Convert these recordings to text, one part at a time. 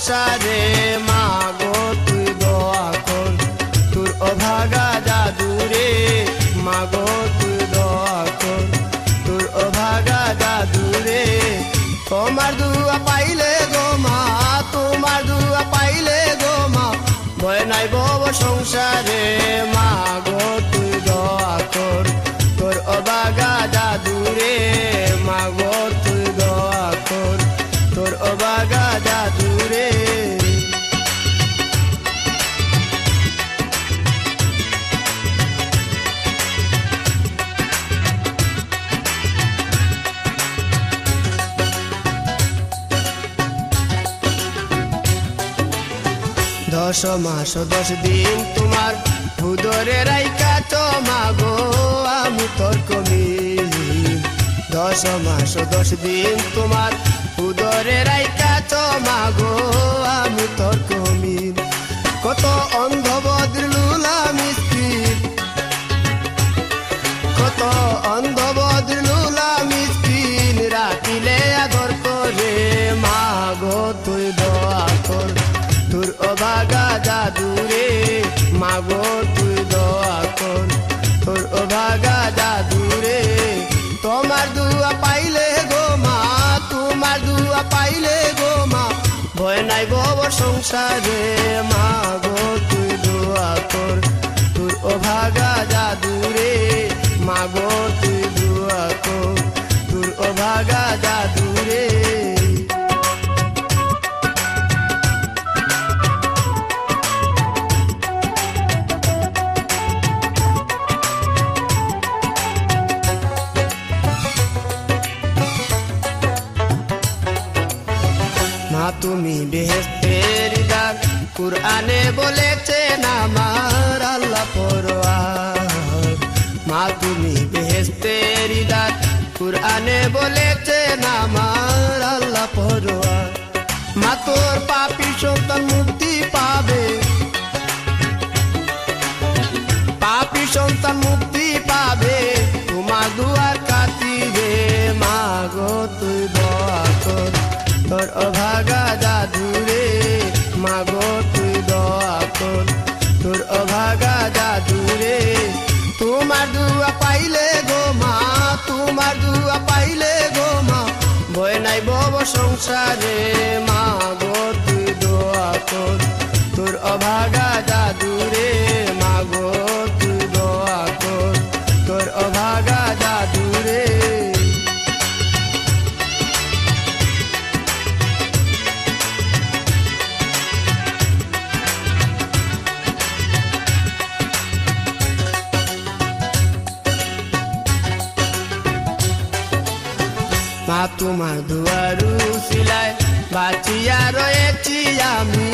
সংসারে মা গো তুই দোয়া কর তোর অভাগা জাদুরে মা গো তুই দোয়া কর তোর অভাগা জাদুরে তোমার দুয়া পাইলে গো মা তোমার দুয়া পাইলে গো মা ভয় নাই বব সংসারে মা গো তুই দোয়া কর তোর অভাগা জাদুরে মা গো তুই দোয়া কর তোর অভাগা জাদুরে দশ মাস 10 দিন তোমার উদরে রাইকা তো মাগো আমি তোর কমিন 10 মাস 10 দিন তোমার উদরে রাইকা তো মাগো আমি তোর কমিন কত অন্ধ বদলুলা মিসকিন কত অন্ধ বদলুলা মিসকিন রাতিলে আদর করে মাগো তুই দোয়া কর তোর অভাগা জাদুরে মাগো তুই দোয়া কর তোর অভাগা জাদুরে তোমার দুয়া পাইলে গো মা তোমার দুয়া পাইলে গো মা ভয় নাই বব সংসারে মাগো তুই দোয়া কর তোর অভাগা জাদুরে মাগো তুই দোয়া কর তোর অভাগা জাদুরে মা তুমি বেহেশতের দার কুরআনে বলেছেন আমার আল্লাহ পরওয়ার মা তুমি বেহেশতের দার কুরআনে বলেছেন আমার আল্লাহ পরওয়ার মা তোর পাপী সন্তান মুক্তি পাবে পাপী সন্তান মুক্তি পাবে তোমার দুয়ার খাতিরে মা গো তুই দোয়া কর তোর অভাগা জাদুরে মাগো তুই দোয়া কর তোর অভাগা জাদুরে তোমার দুয়া পাইলে গো মা তোমার দুয়া পাইলে গো মা ভয় নাই বব সংসারে মাগো তুই দোয়া কর তোর অভাগা জাদুরে মাগো তুই দোয়া কর তোর অভাগা জাদুরে মা তোমার দুয়ারু সিলায় বাঁচিয়া রয়েছি আমি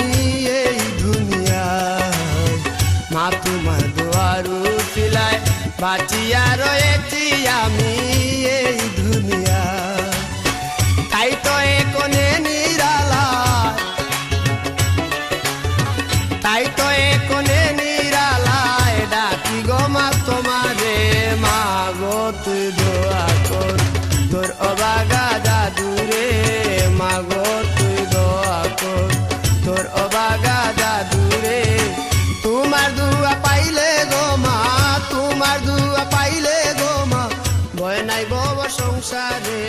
এই দুনিয়ায় মা তোমার দুয়ারু সিলায় বাঁচিয়া রয়েছি আমি এই দুনিয়ায় তাই তো একনে নিরালায় তাই তো একনে নিরালায় ডাকি গো মা তোমারে মা গো তুই দোয়া কর তোর অভাগা জাদুরে মাগো তুই দোয়া কর তোর অভাগা জাদুরে তোমার দুয়া পাইলে গো মা তোমার দুয়া পাইলে গো মা ভয় নাই বব সংসারে